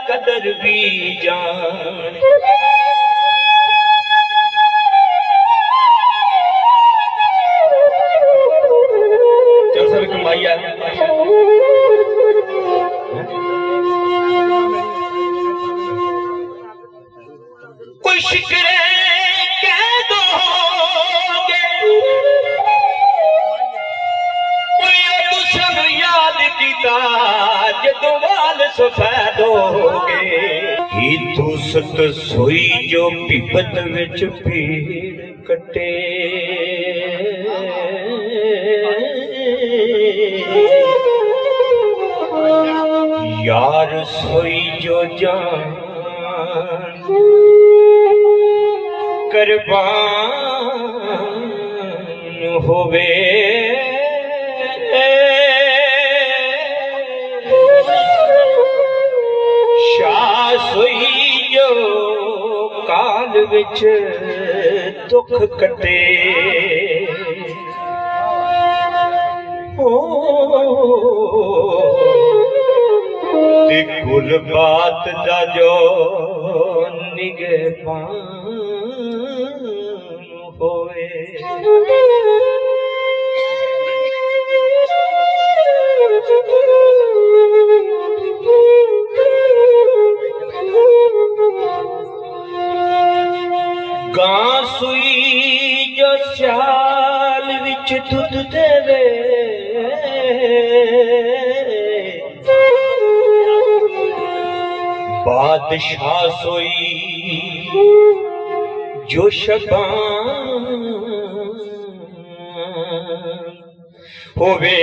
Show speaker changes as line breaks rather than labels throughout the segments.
कदर भी जान चल सर कमाइया कोई शिकरे कह दो याद किता जदों वाल सफेद हो गए दुसत सोई जो पिपत विच पीड़ कटे यार सोई जो जान कुर्बान होवे सोई जो काल विच दुख कटे ते कुल बात दा जो निगहबान होवे गां सुई जो स्याल विच दुध देवे बादशाह सोई जो शबान होवे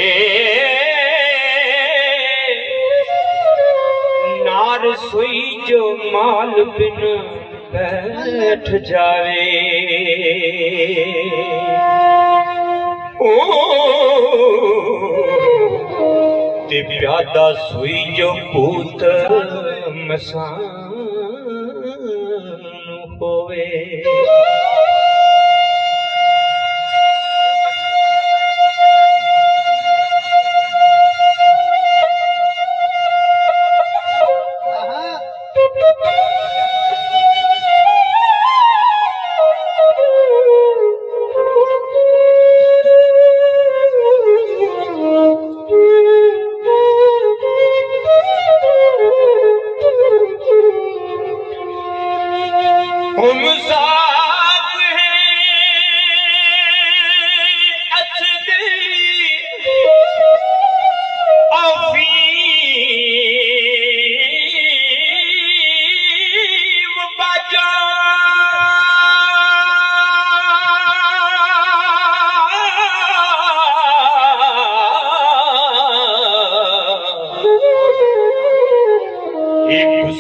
नार सोई जो माल बिन बैठ जावे ते प्यादा सोई जो पूत मसान होवे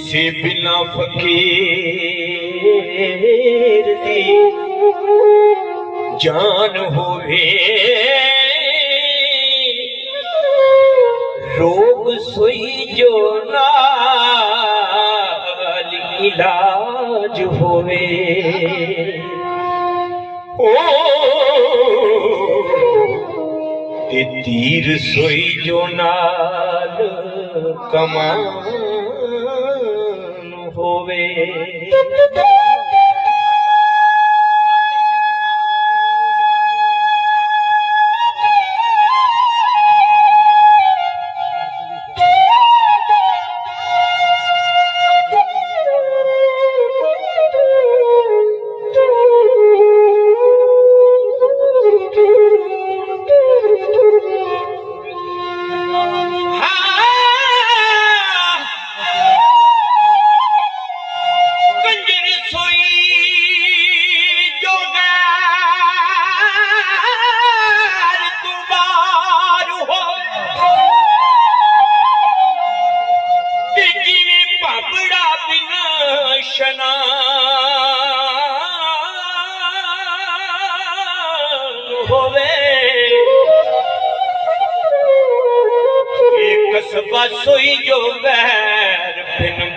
से बिना फकीर दी जान होवे रोग सोई जो नाल इलाज होवे ओ ते तीर सोई जो नाल कमान होवे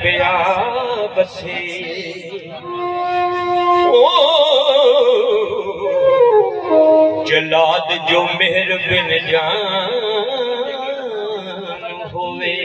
पिया बसे जलाद जो मेहर बिन जान होवे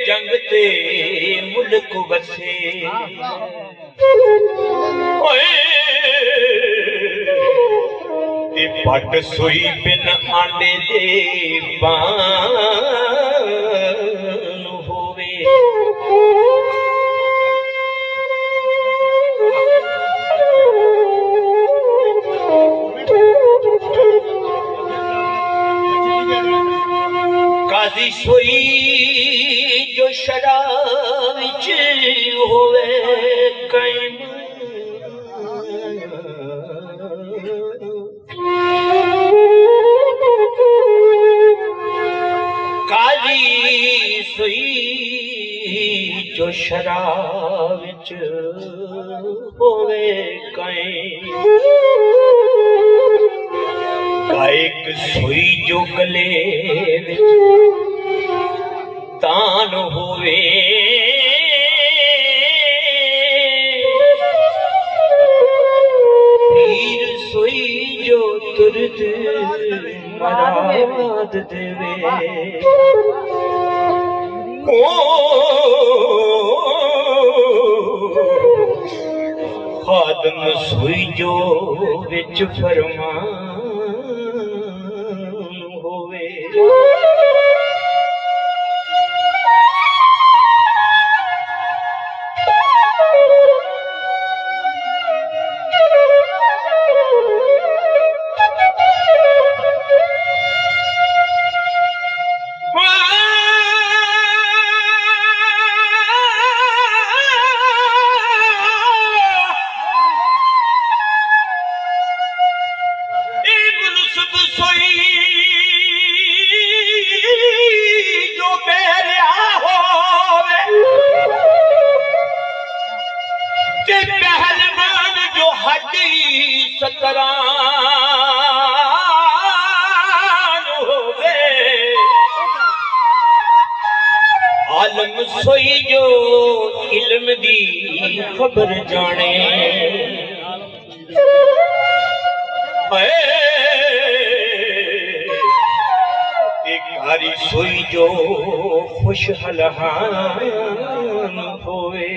जंग ते मुल्क वसे ते पट सोई बिन आंडे दे बान होवे काजी सोई जो शराब विच होवे कायम काजी सोई जो शराब विच होवे कायम गायक सोई जो गले विच तान होवे पीर सोई जो तुरत मराद देवे खादम सोई जो विच फरमान होवे आलम सोई जो इल्म दी खबर जाने कारी सोई जो खुश हलहान होवे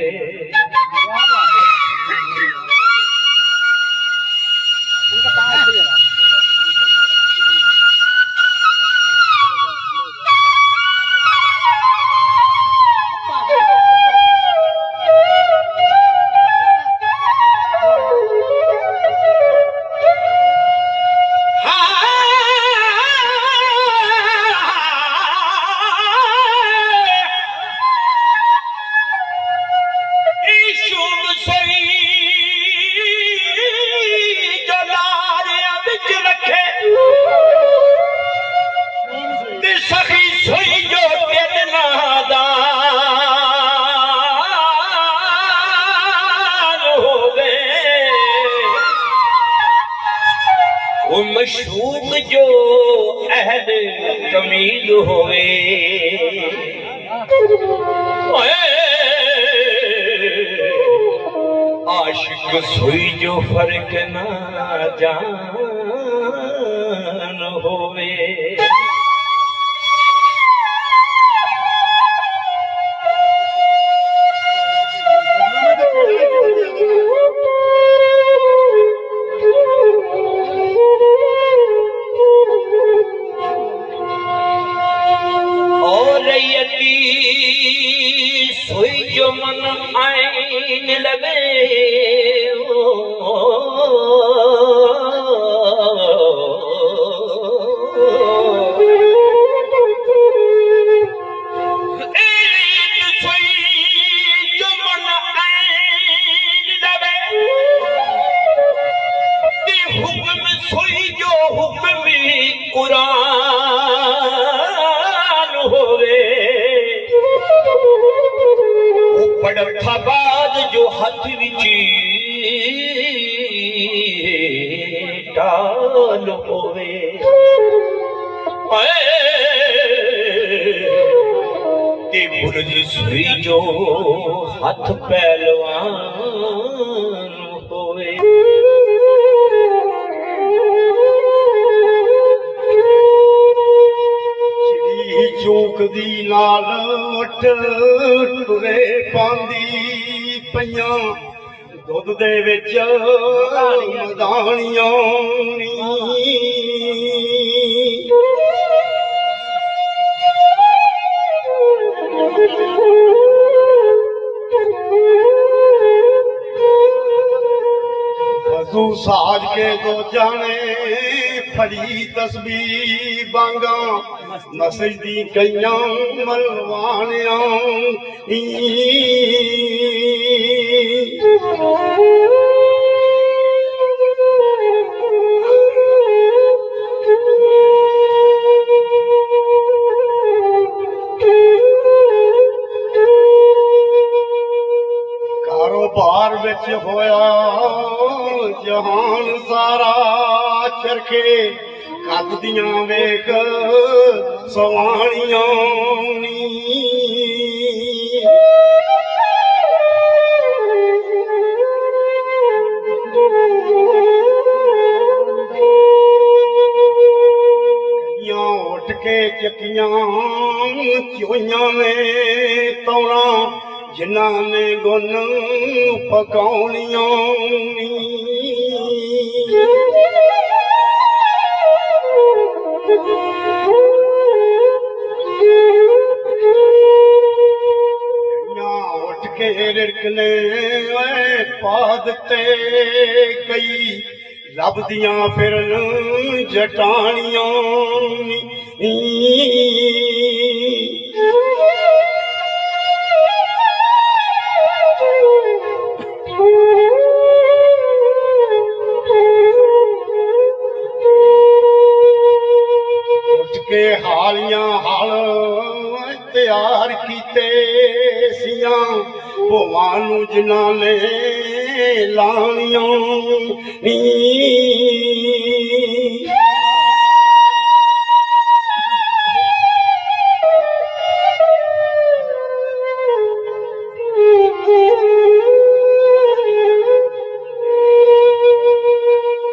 मशूक जो अहद तमीज होवे आशिक सोई जो फर्क ना जान होवे ਕੁਰਾਨ ਹੋਵੇ ਉਹ ਪੜਖਾ ਬਾਦ ਜੋ ਹੱਥ ਵਿੱਚ ਟਾਲ ਹੋਵੇ ਤੇ ਬੁਰਜ ਸੂਈ ਜੋ ਹੱਥ ਪਹਿਲਵਾਨ ਹੋਵੇ
ਚੂਕ ਦੀ ਨਾਲ ਉੱਠ ਟੁਰੇ ਪਾਉਂਦੀ ਪਈਆਂ ਦੁੱਧ ਦੇ ਵਿੱਚ ਮਦਾਨੀਆਂ ਵਜ਼ੂ ਸਾਜ ਕੇ ਦੋ ਜਾਣੇ ਫੜੀ ਤਸਬੀਹ ਬਾਂਗਾ ਨਸਜਦੀ ਕਈਆਂ ਮਲਵਾਣਿਆਂ ਕਾਰੋਬਾਰ ਵਿੱਚ ਹੋਇਆ ਜਹਾਨ ਸਾਰਾ ਚਰਖੇ ਕੱਤਦੀਆਂ ਵੇਖ ਸਵਾਣੀਆਂ ਨੀ ਕਈਆਂ ਉੱਠ ਕੇ ਚੱਕੀਆਂ ਚੋਈਆਂ ਨੇ ਤੌਣਾ ਜਿਨ੍ਹਾਂ ਨੇ ਗੁਣ ਪਕਾਉਣੀਆਂ ਕਈਆਂ ਉੱਠ ਕੇ ਰਿੜਕਨੇ ਓਏ ਪਾ ਦਿੱਤੇ ਕਈ ਲੱਭਦੀਆਂ ਫਿਰਨ ਜਟਾਣੀਆਂ ਕੇ ਹਾਲੀਆਂ ਹਲ ਤਿਆਰ ਕੀਤੇ ਸੀਆਂ ਭੋਵਾਂ ਨੂੰ ਜਿਨ੍ਹਾਂ ਨੇ ਲਾਣੀਆਂ ਨੀ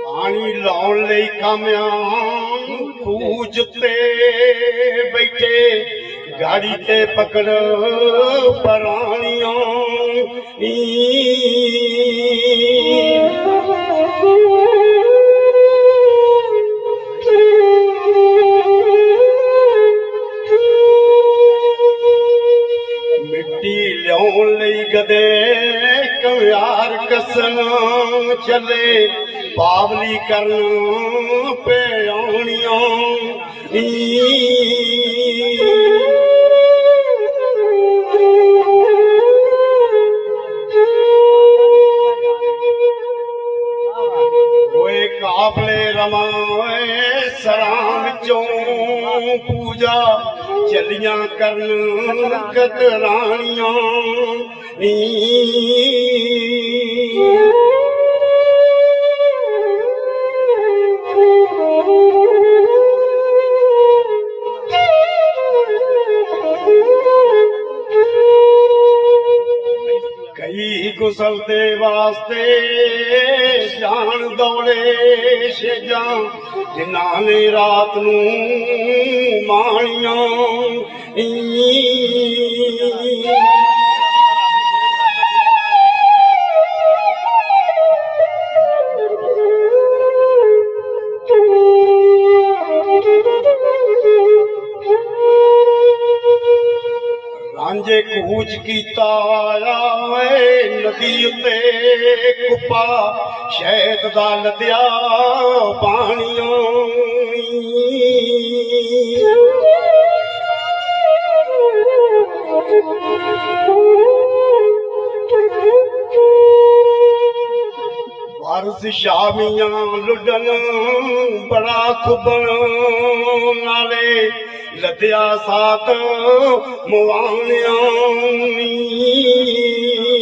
ਪਾਣੀ ਲਾਉਣ ਲਈ ਕਾਮਿਆਂ ਖੂਜ ਤੇ ਬੈਠੇ ਗਾੜੀ ਤੇ ਪਕੜ ਪਰਾਣੀਆਂ ਮਿੱਟੀ ਲਿਆਉਣ ਲਈ ਗਦੇ ਕਵਿਆਰ ਕਸਨ ਚੱਲੇ ਬਾਵਲੀ ਕਰਨ ਪਿਆਉਣੀਆਂ ਹੋਏ ਕਾਫਲੇ ਰਵਾਂ ਸਰਾਂ ਵਿੱਚੋਂ ਪੂਜਾ ਚੱਲੀਆਂ ਕਰਨ ਕਤਰਾਣੀਆਂ ਕਈ ਗੁਸਲ ਦੇ ਵਾਸਤੇ ਜਾਣ ਦੌੜੇ ਛੇਜਾਂ ਜਿਨ੍ਹਾਂ ਨੇ ਰਾਤ ਨੂੰ ਮਾਣੀਆਂ ਰਾਂਝੇ ਕੂਚ ਕੀਤਾ ਆਏ ਨਦੀ ਉੱਤੇ ਕੁੱਪਾ ਸ਼ਹਿਦ ਦਾ ਲੱਦਿਆ ਪਾਣੀਆਂ ਅਰਸ ਸ਼ਾਮੀਆਂ ਲੁੱਡਣ ਬੜਾ ਖੁੱਬਣ ਨਾਲੇ ਲੱਦਿਆ ਸਾਥ ਮਵਾਣਿਆਂ ਨੀ